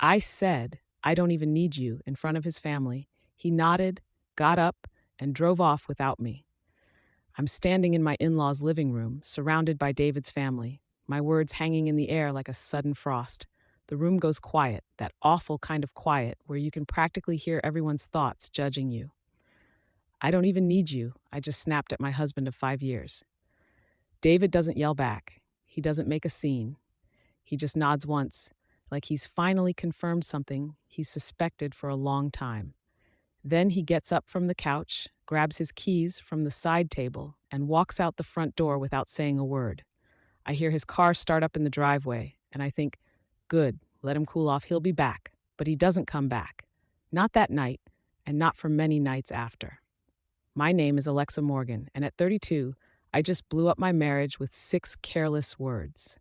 I said, I don't even need you, in front of his family. He nodded, got up, and drove off without me. I'm standing in my in law's living room, surrounded by David's family, my words hanging in the air like a sudden frost. The room goes quiet, that awful kind of quiet where you can practically hear everyone's thoughts judging you. I don't even need you, I just snapped at my husband of 5 years. David doesn't yell back. He doesn't make a scene. He just nods once, like he's finally confirmed something he's suspected for a long time. Then he gets up from the couch, grabs his keys from the side table, and walks out the front door without saying a word. I hear his car start up in the driveway, and I think, good, let him cool off, he'll be back. But he doesn't come back. Not that night, and not for many nights after. My name is Alexa Morgan, and at 32, I just blew up my marriage with 6 careless words.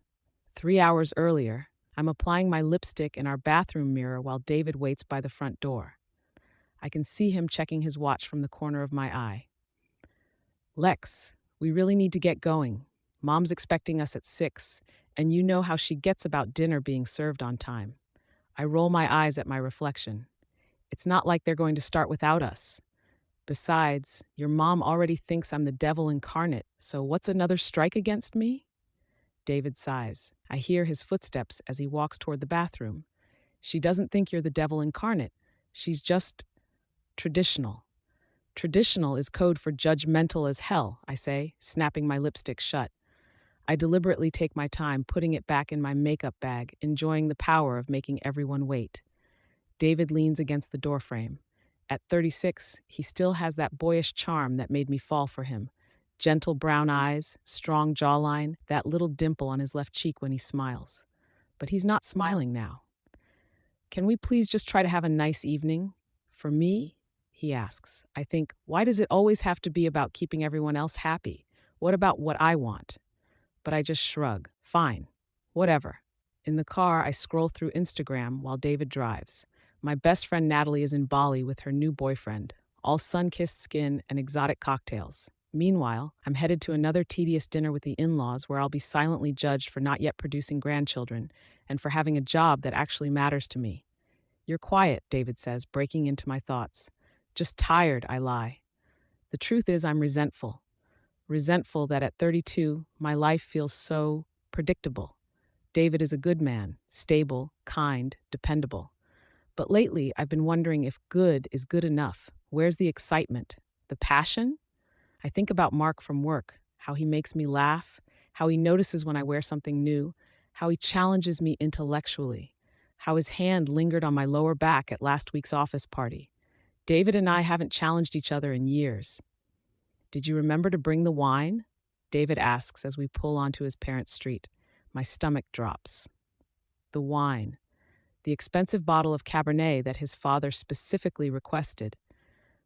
3 hours earlier, I'm applying my lipstick in our bathroom mirror while David waits by the front door. I can see him checking his watch from the corner of my eye. Lex, we really need to get going. Mom's expecting us at 6, and you know how she gets about dinner being served on time. I roll my eyes at my reflection. It's not like they're going to start without us. Besides, your mom already thinks I'm the devil incarnate, so what's another strike against me? David sighs. I hear his footsteps as he walks toward the bathroom. She doesn't think you're the devil incarnate. She's just traditional. Traditional is code for judgmental as hell, I say, snapping my lipstick shut. I deliberately take my time putting it back in my makeup bag, enjoying the power of making everyone wait. David leans against the doorframe. At 36, he still has that boyish charm that made me fall for him. Gentle brown eyes, strong jawline, that little dimple on his left cheek when he smiles. But he's not smiling now. Can we please just try to have a nice evening? For me? He asks. I think, why does it always have to be about keeping everyone else happy? What about what I want? But I just shrug. Fine. Whatever. In the car, I scroll through Instagram while David drives. My best friend Natalie is in Bali with her new boyfriend, all sun-kissed skin and exotic cocktails. Meanwhile, I'm headed to another tedious dinner with the in-laws where I'll be silently judged for not yet producing grandchildren and for having a job that actually matters to me. You're quiet, David says, breaking into my thoughts. Just tired, I lie. The truth is I'm resentful. Resentful that at 32, my life feels so predictable. David is a good man, stable, kind, dependable. But lately, I've been wondering if good is good enough. Where's the excitement? The passion? I think about Mark from work, how he makes me laugh, how he notices when I wear something new, how he challenges me intellectually, how his hand lingered on my lower back at last week's office party. David and I haven't challenged each other in years. Did you remember to bring the wine? David asks as we pull onto his parents' street. My stomach drops. The wine. The expensive bottle of Cabernet that his father specifically requested.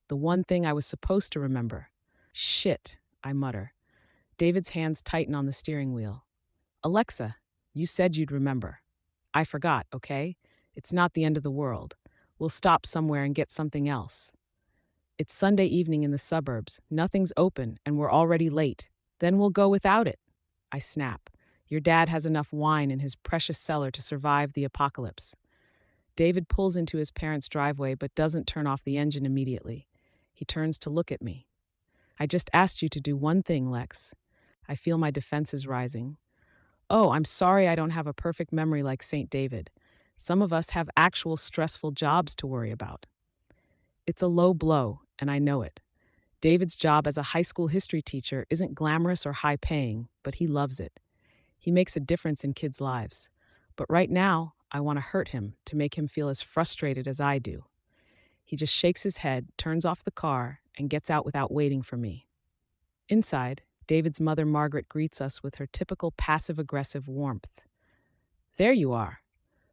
The one thing I was supposed to remember. Shit, I mutter. David's hands tighten on the steering wheel. Alexa, you said you'd remember. I forgot, okay? It's not the end of the world. We'll stop somewhere and get something else. It's Sunday evening in the suburbs. Nothing's open, and we're already late. Then we'll go without it. I snap. Your dad has enough wine in his precious cellar to survive the apocalypse. David pulls into his parents' driveway but doesn't turn off the engine immediately. He turns to look at me. I just asked you to do one thing, Lex. I feel my defenses rising. Oh, I'm sorry I don't have a perfect memory like St. David. Some of us have actual stressful jobs to worry about. It's a low blow, and I know it. David's job as a high school history teacher isn't glamorous or high-paying, but he loves it. He makes a difference in kids' lives. But right now, I want to hurt him to make him feel as frustrated as I do. He just shakes his head, turns off the car, and gets out without waiting for me. Inside, David's mother Margaret greets us with her typical passive-aggressive warmth. There you are.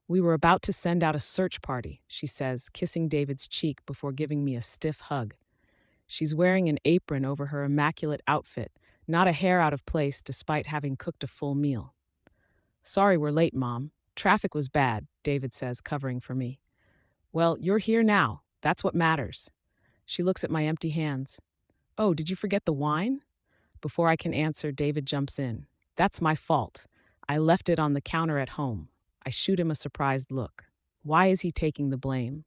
We were about to send out a search party, she says, kissing David's cheek before giving me a stiff hug. She's wearing an apron over her immaculate outfit, not a hair out of place despite having cooked a full meal. Sorry we're late, Mom. Traffic was bad, David says, covering for me. Well, you're here now. That's what matters. She looks at my empty hands. Oh, did you forget the wine? Before I can answer, David jumps in. That's my fault. I left it on the counter at home. I shoot him a surprised look. Why is he taking the blame?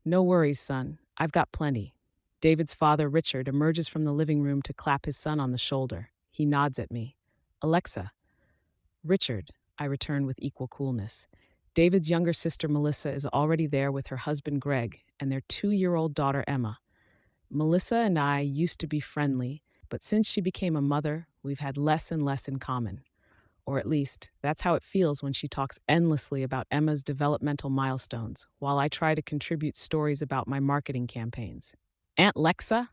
No worries, son. I've got plenty. David's father, Richard, emerges from the living room to clap his son on the shoulder. He nods at me. Alexa. Richard, I return with equal coolness. David's younger sister, Melissa, is already there with her husband, Greg, and their 2-year-old daughter, Emma. Melissa and I used to be friendly, but since she became a mother, we've had less and less in common. Or at least, that's how it feels when she talks endlessly about Emma's developmental milestones, while I try to contribute stories about my marketing campaigns. Aunt Lexa?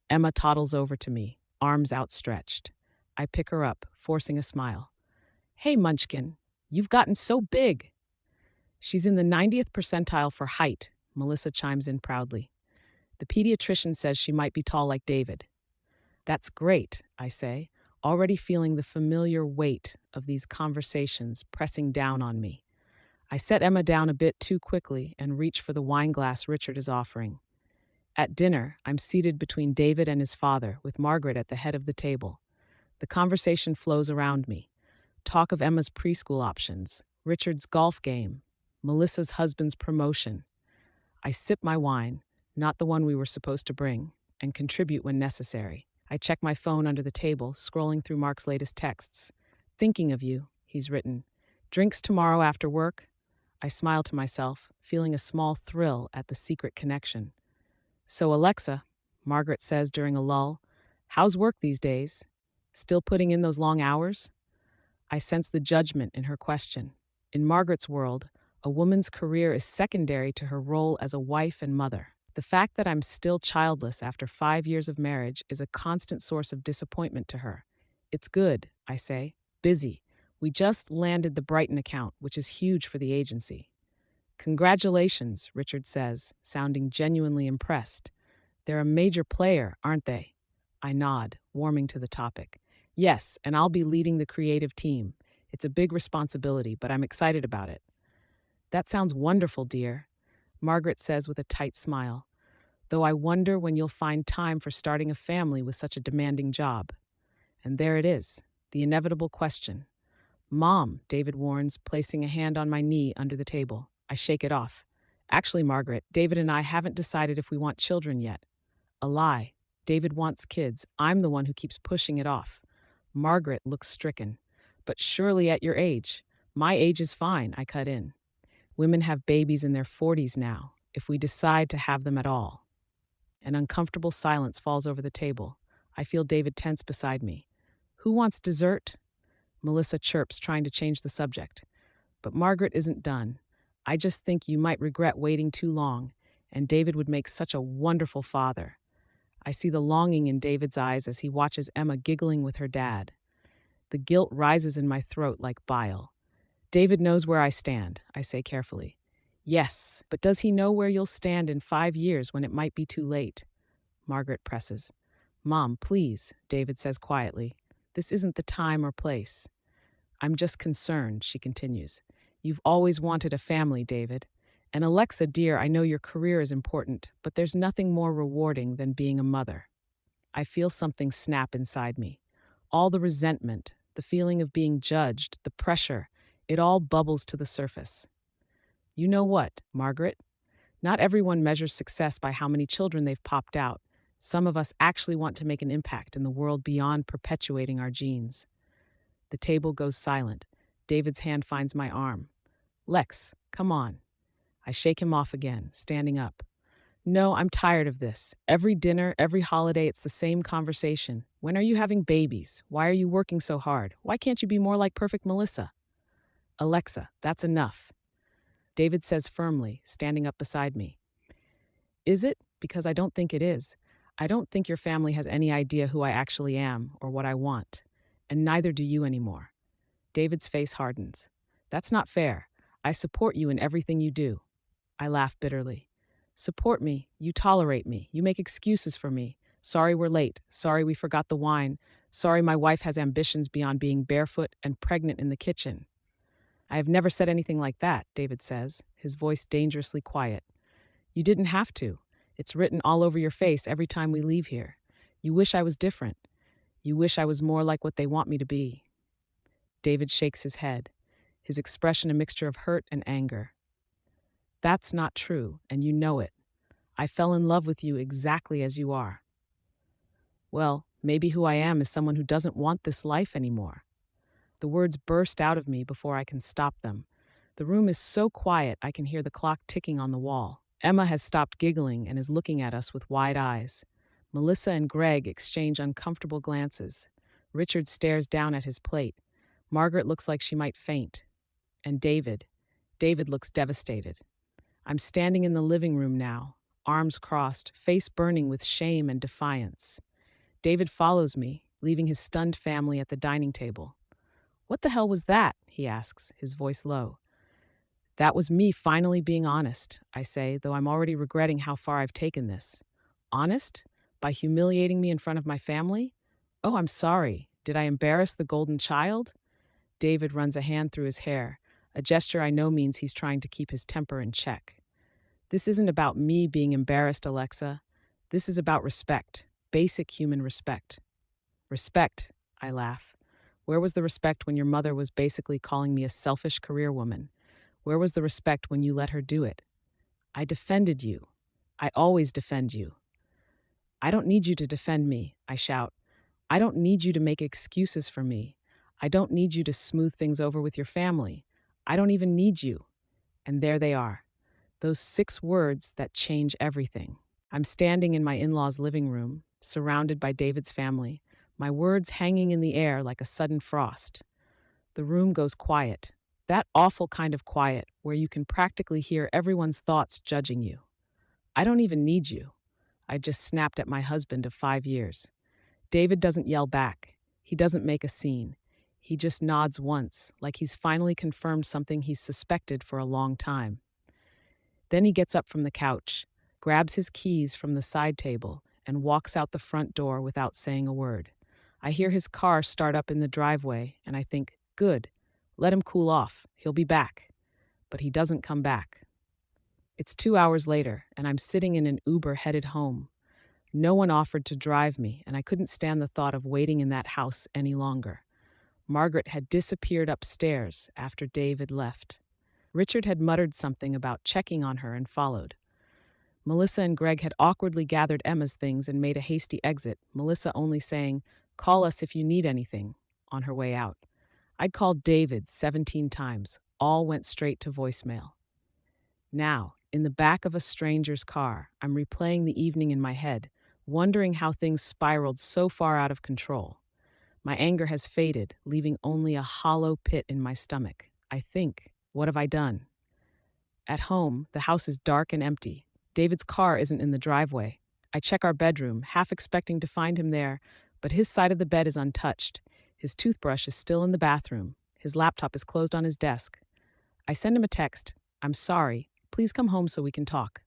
Emma toddles over to me, arms outstretched. I pick her up, forcing a smile. Hey, Munchkin, you've gotten so big. She's in the 90th percentile for height, Melissa chimes in proudly. The pediatrician says she might be tall like David. That's great, I say, already feeling the familiar weight of these conversations pressing down on me. I set Emma down a bit too quickly and reach for the wine glass Richard is offering. At dinner, I'm seated between David and his father, with Margaret at the head of the table. The conversation flows around me. Talk of Emma's preschool options, Richard's golf game, Melissa's husband's promotion. I sip my wine, not the one we were supposed to bring, and contribute when necessary. I check my phone under the table, scrolling through Mark's latest texts. Thinking of you, he's written. Drinks tomorrow after work? I smile to myself, feeling a small thrill at the secret connection. So, Alexa, Margaret says during a lull, how's work these days? Still putting in those long hours? I sense the judgment in her question. In Margaret's world, a woman's career is secondary to her role as a wife and mother. The fact that I'm still childless after 5 years of marriage is a constant source of disappointment to her. It's good, I say. Busy. We just landed the Brighton account, which is huge for the agency. Congratulations, Richard says, sounding genuinely impressed. They're a major player, aren't they? I nod, warming to the topic. Yes, and I'll be leading the creative team. It's a big responsibility, but I'm excited about it. That sounds wonderful, dear, Margaret says with a tight smile, though I wonder when you'll find time for starting a family with such a demanding job. And there it is, the inevitable question. Mom, David warns, placing a hand on my knee under the table. I shake it off. Actually, Margaret, David and I haven't decided if we want children yet. A lie. David wants kids. I'm the one who keeps pushing it off. Margaret looks stricken. But surely at your age. My age is fine, I cut in. Women have babies in their 40s now, if we decide to have them at all. An uncomfortable silence falls over the table. I feel David tense beside me. Who wants dessert? Melissa chirps, trying to change the subject. But Margaret isn't done. I just think you might regret waiting too long, and David would make such a wonderful father. I see the longing in David's eyes as he watches Emma giggling with her dad. The guilt rises in my throat like bile. David knows where I stand, I say carefully. Yes, but does he know where you'll stand in 5 years when it might be too late? Margaret presses. Mom, please, David says quietly. This isn't the time or place. I'm just concerned, she continues. You've always wanted a family, David. And Alexa, dear, I know your career is important, but there's nothing more rewarding than being a mother. I feel something snap inside me. All the resentment, the feeling of being judged, the pressure, it all bubbles to the surface. You know what, Margaret? Not everyone measures success by how many children they've popped out. Some of us actually want to make an impact in the world beyond perpetuating our genes. The table goes silent. David's hand finds my arm. Lex, come on. I shake him off again, standing up. No, I'm tired of this. Every dinner, every holiday, it's the same conversation. When are you having babies? Why are you working so hard? Why can't you be more like perfect Melissa? Alexa, that's enough. David says firmly, standing up beside me. Is it? Because I don't think it is. I don't think your family has any idea who I actually am or what I want. And neither do you anymore. David's face hardens. That's not fair. I support you in everything you do. I laugh bitterly. Support me. You tolerate me. You make excuses for me. Sorry we're late. Sorry we forgot the wine. Sorry my wife has ambitions beyond being barefoot and pregnant in the kitchen. I have never said anything like that, David says, his voice dangerously quiet. You didn't have to. It's written all over your face every time we leave here. You wish I was different. You wish I was more like what they want me to be. David shakes his head, his expression a mixture of hurt and anger. That's not true, and you know it. I fell in love with you exactly as you are. Well, maybe who I am is someone who doesn't want this life anymore. The words burst out of me before I can stop them. The room is so quiet I can hear the clock ticking on the wall. Emma has stopped giggling and is looking at us with wide eyes. Melissa and Greg exchange uncomfortable glances. Richard stares down at his plate. Margaret looks like she might faint. And David looks devastated. I'm standing in the living room now, arms crossed, face burning with shame and defiance. David follows me, leaving his stunned family at the dining table. "What the hell was that?" he asks, his voice low. "That was me finally being honest," I say, though I'm already regretting how far I've taken this. "Honest? By humiliating me in front of my family? Oh, I'm sorry. Did I embarrass the golden child?" David runs a hand through his hair, a gesture I know means he's trying to keep his temper in check. "This isn't about me being embarrassed, Alexa. This is about respect, basic human respect." "Respect," I laugh. "Where was the respect when your mother was basically calling me a selfish career woman? Where was the respect when you let her do it? I defended you. I always defend you." "I don't need you to defend me," I shout. "I don't need you to make excuses for me. I don't need you to smooth things over with your family. I don't even need you." And there they are, those 6 words that change everything. I'm standing in my in-laws' living room, surrounded by David's family, my words hanging in the air like a sudden frost. The room goes quiet, that awful kind of quiet where you can practically hear everyone's thoughts judging you. I don't even need you. I just snapped at my husband of 5 years. David doesn't yell back. He doesn't make a scene. He just nods once, like he's finally confirmed something he's suspected for a long time. Then he gets up from the couch, grabs his keys from the side table, and walks out the front door without saying a word. I hear his car start up in the driveway, and I think, good, let him cool off. He'll be back. But he doesn't come back. It's 2 hours later, and I'm sitting in an Uber headed home. No one offered to drive me, and I couldn't stand the thought of waiting in that house any longer. Margaret had disappeared upstairs after David left. Richard had muttered something about checking on her and followed. Melissa and Greg had awkwardly gathered Emma's things and made a hasty exit, Melissa only saying, "Call us if you need anything," on her way out. I'd called David 17 times. All went straight to voicemail. Now, in the back of a stranger's car, I'm replaying the evening in my head, wondering how things spiraled so far out of control. My anger has faded, leaving only a hollow pit in my stomach. I think, what have I done? At home, the house is dark and empty. David's car isn't in the driveway. I check our bedroom, half expecting to find him there, but his side of the bed is untouched. His toothbrush is still in the bathroom. His laptop is closed on his desk. I send him a text. "I'm sorry. Please come home so we can talk."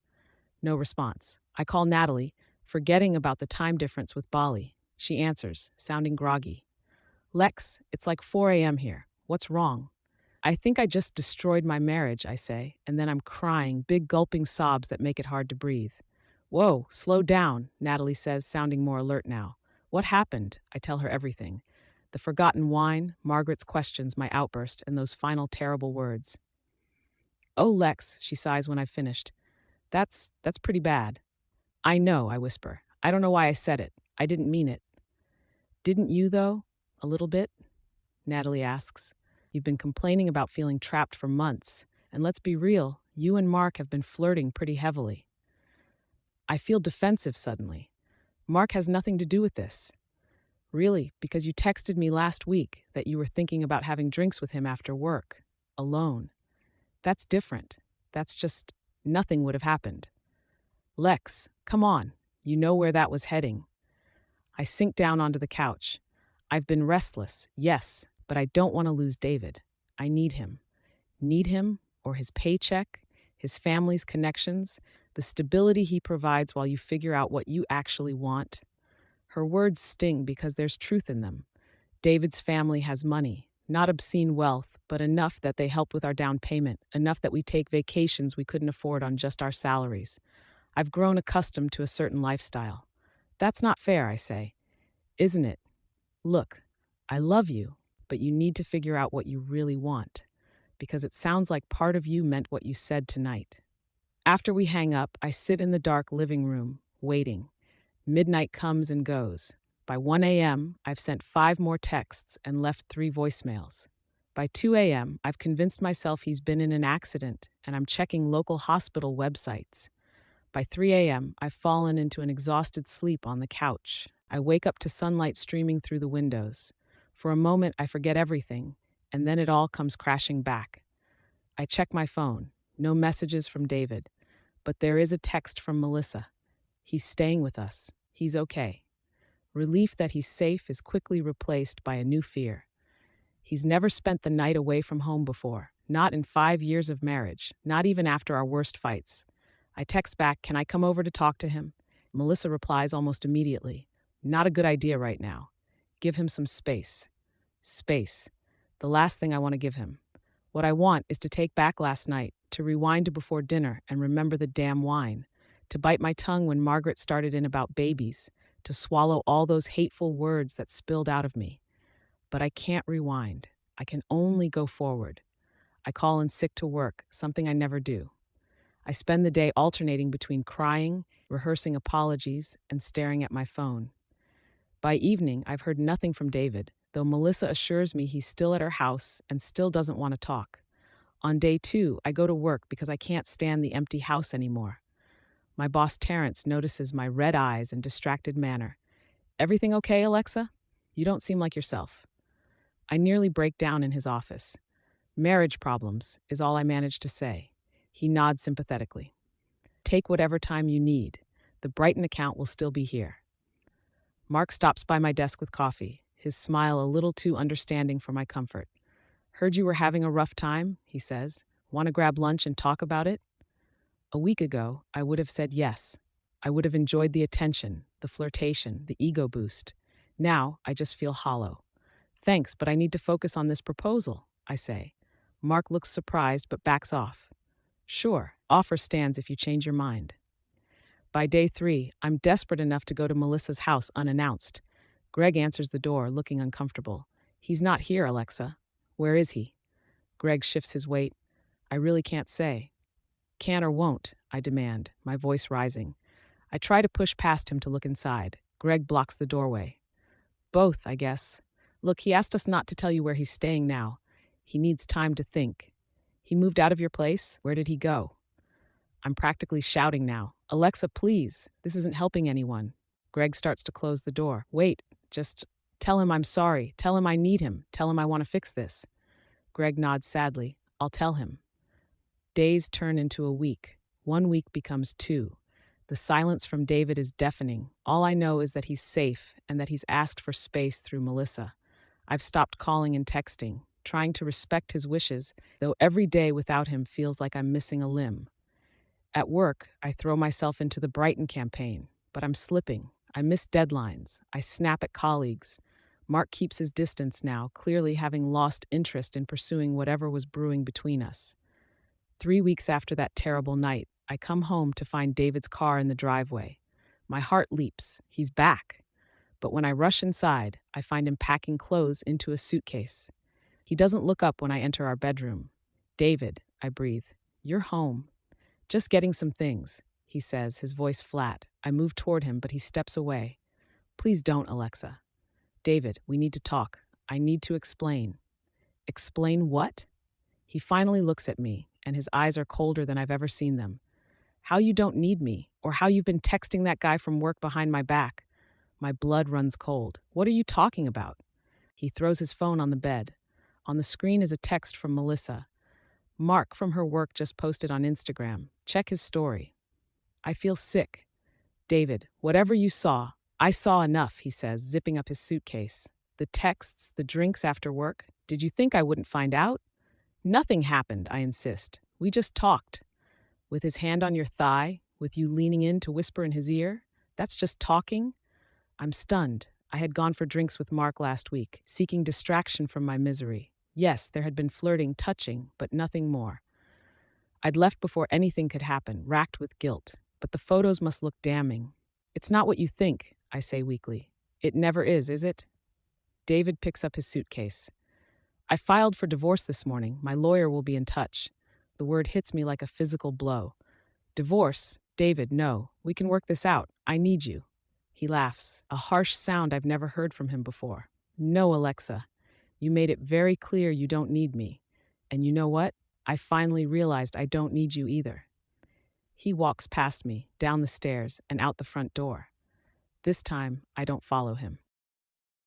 No response. I call Natalie, forgetting about the time difference with Bali. She answers, sounding groggy. "Lex, it's like 4 a.m. here. What's wrong?" "I think I just destroyed my marriage," I say, and then I'm crying, big gulping sobs that make it hard to breathe. "Whoa, slow down," Natalie says, sounding more alert now. "What happened?" I tell her everything. The forgotten wine, Margaret's questions, my outburst, and those final terrible words. "Oh, Lex," she sighs when I've finished. That's pretty bad." "I know," I whisper. "I don't know why I said it. I didn't mean it." "Didn't you, though? A little bit?" Natalie asks. "You've been complaining about feeling trapped for months, and let's be real, you and Mark have been flirting pretty heavily." I feel defensive suddenly. "Mark has nothing to do with this." "Really, because you texted me last week that you were thinking about having drinks with him after work, alone. That's different. That's just, nothing would have happened." "Lex, come on. You know where that was heading." I sink down onto the couch. I've been restless, yes, but I don't want to lose David. I need him. Need him, or his paycheck, his family's connections, the stability he provides while you figure out what you actually want. Her words sting because there's truth in them. David's family has money, not obscene wealth, but enough that they help with our down payment, enough that we take vacations we couldn't afford on just our salaries. I've grown accustomed to a certain lifestyle. That's not fair, I say. Isn't it? Look, I love you, but you need to figure out what you really want, because it sounds like part of you meant what you said tonight. After we hang up, I sit in the dark living room, waiting. Midnight comes and goes. By 1 a.m., I've sent 5 more texts and left 3 voicemails. By 2 a.m., I've convinced myself he's been in an accident, and I'm checking local hospital websites. By 3 a.m., I've fallen into an exhausted sleep on the couch. I wake up to sunlight streaming through the windows. For a moment, I forget everything, and then it all comes crashing back. I check my phone. No messages from David, but there is a text from Melissa. He's staying with us. He's okay. Relief that he's safe is quickly replaced by a new fear. He's never spent the night away from home before, not in 5 years of marriage, not even after our worst fights. I text back, "Can I come over to talk to him?" Melissa replies almost immediately, "Not a good idea right now. Give him some space." Space. The last thing I want to give him. What I want is to take back last night, to rewind to before dinner and remember the damn wine, to bite my tongue when Margaret started in about babies, to swallow all those hateful words that spilled out of me. But I can't rewind. I can only go forward. I call in sick to work, something I never do. I spend the day alternating between crying, rehearsing apologies, and staring at my phone. By evening, I've heard nothing from David, though Melissa assures me he's still at her house and still doesn't want to talk. On day 2, I go to work because I can't stand the empty house anymore. My boss Terrence notices my red eyes and distracted manner. "Everything okay, Alexa? You don't seem like yourself." I nearly break down in his office. "Marriage problems," is all I manage to say. He nods sympathetically. "Take whatever time you need. The Brighton account will still be here." Mark stops by my desk with coffee, his smile a little too understanding for my comfort. "Heard you were having a rough time," he says. "Want to grab lunch and talk about it?" A week ago, I would have said yes. I would have enjoyed the attention, the flirtation, the ego boost. Now, I just feel hollow. "Thanks, but I need to focus on this proposal," I say. Mark looks surprised but backs off. "Sure, offer stands if you change your mind." By day 3, I'm desperate enough to go to Melissa's house unannounced. Greg answers the door, looking uncomfortable. "He's not here, Alexa." "Where is he?" Greg shifts his weight. "I really can't say." "Can or won't?" I demand, my voice rising. I try to push past him to look inside. Greg blocks the doorway. "Both, I guess. Look, he asked us not to tell you where he's staying now. He needs time to think." "He moved out of your place? Where did he go?" I'm practically shouting now. "Alexa, please. This isn't helping anyone." Greg starts to close the door. "Wait, just tell him I'm sorry. Tell him I need him. Tell him I want to fix this." Greg nods sadly. "I'll tell him." Days turn into a week. 1 week becomes 2. The silence from David is deafening. All I know is that he's safe and that he's asked for space through Melissa. I've stopped calling and texting, trying to respect his wishes, though every day without him feels like I'm missing a limb. At work, I throw myself into the Brighton campaign, but I'm slipping. I miss deadlines. I snap at colleagues. Mark keeps his distance now, clearly having lost interest in pursuing whatever was brewing between us. 3 weeks after that terrible night, I come home to find David's car in the driveway. My heart leaps. He's back. But when I rush inside, I find him packing clothes into a suitcase. He doesn't look up when I enter our bedroom. "David," I breathe, "you're home." "Just getting some things," he says, his voice flat. I move toward him, but he steps away. "Please don't, Alexa." "David, we need to talk. I need to explain." "Explain what?" He finally looks at me, and his eyes are colder than I've ever seen them. "How you don't need me, or how you've been texting that guy from work behind my back." My blood runs cold. "What are you talking about?" He throws his phone on the bed. On the screen is a text from Melissa. "Mark from her work just posted on Instagram. Check his story." I feel sick. "David, whatever you saw, I saw enough," he says, zipping up his suitcase. "The texts, the drinks after work. Did you think I wouldn't find out?" "Nothing happened," I insist. "We just talked." "With his hand on your thigh, with you leaning in to whisper in his ear? That's just talking?" I'm stunned. I had gone for drinks with Mark last week, seeking distraction from my misery. Yes, there had been flirting, touching, but nothing more. I'd left before anything could happen, racked with guilt. But the photos must look damning. "It's not what you think," I say weakly. "It never is it?" David picks up his suitcase. "I filed for divorce this morning. My lawyer will be in touch." The word hits me like a physical blow. Divorce? David, no. We can work this out. I need you. He laughs, a harsh sound I've never heard from him before. No, Alexa. You made it very clear you don't need me. And you know what? I finally realized I don't need you either. He walks past me, down the stairs, and out the front door. This time, I don't follow him.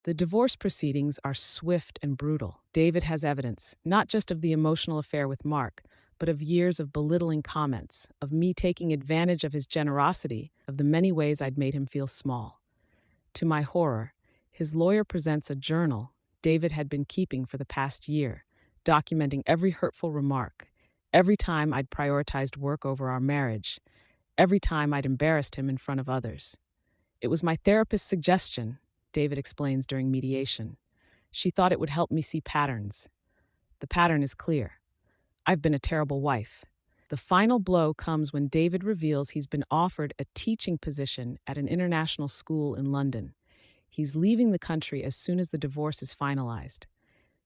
The divorce proceedings are swift and brutal. David has evidence, not just of the emotional affair with Mark, but of years of belittling comments, of me taking advantage of his generosity, of the many ways I'd made him feel small. To my horror, his lawyer presents a journal David had been keeping for the past year, documenting every hurtful remark, every time I'd prioritized work over our marriage, every time I'd embarrassed him in front of others. It was my therapist's suggestion, David explains during mediation. She thought it would help me see patterns. The pattern is clear. I've been a terrible wife. The final blow comes when David reveals he's been offered a teaching position at an international school in London. He's leaving the country as soon as the divorce is finalized.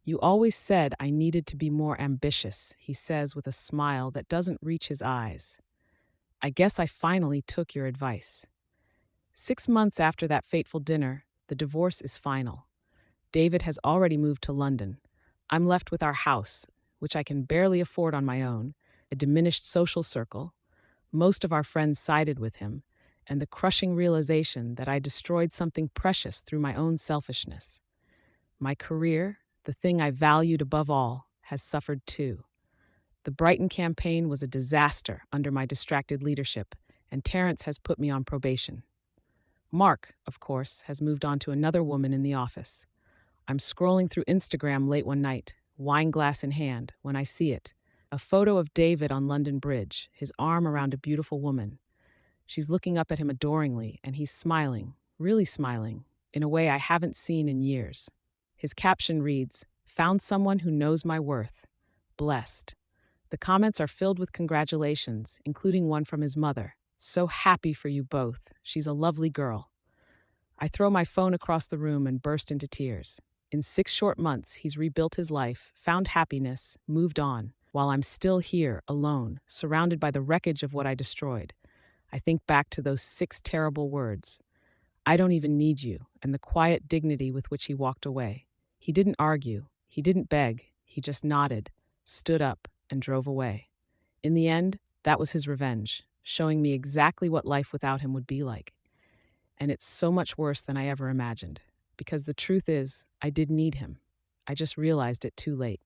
You always said I needed to be more ambitious, he says with a smile that doesn't reach his eyes. I guess I finally took your advice. 6 months after that fateful dinner, the divorce is final. David has already moved to London. I'm left with our house, which I can barely afford on my own, a diminished social circle. Most of our friends sided with him, and the crushing realization that I destroyed something precious through my own selfishness. My career, the thing I valued above all, has suffered too. The Brighton campaign was a disaster under my distracted leadership, and Terrence has put me on probation. Mark, of course, has moved on to another woman in the office. I'm scrolling through Instagram late one night, wine glass in hand, when I see it. A photo of David on London Bridge, his arm around a beautiful woman. She's looking up at him adoringly, and he's smiling, really smiling, in a way I haven't seen in years. His caption reads, "Found someone who knows my worth. Blessed." The comments are filled with congratulations, including one from his mother. "So happy for you both. She's a lovely girl." I throw my phone across the room and burst into tears. In 6 short months, he's rebuilt his life, found happiness, moved on, while I'm still here, alone, surrounded by the wreckage of what I destroyed. I think back to those 6 terrible words. I don't even need you, and the quiet dignity with which he walked away. He didn't argue, he didn't beg, he just nodded, stood up, and drove away. In the end, that was his revenge, showing me exactly what life without him would be like. And it's so much worse than I ever imagined, because the truth is, I did need him. I just realized it too late.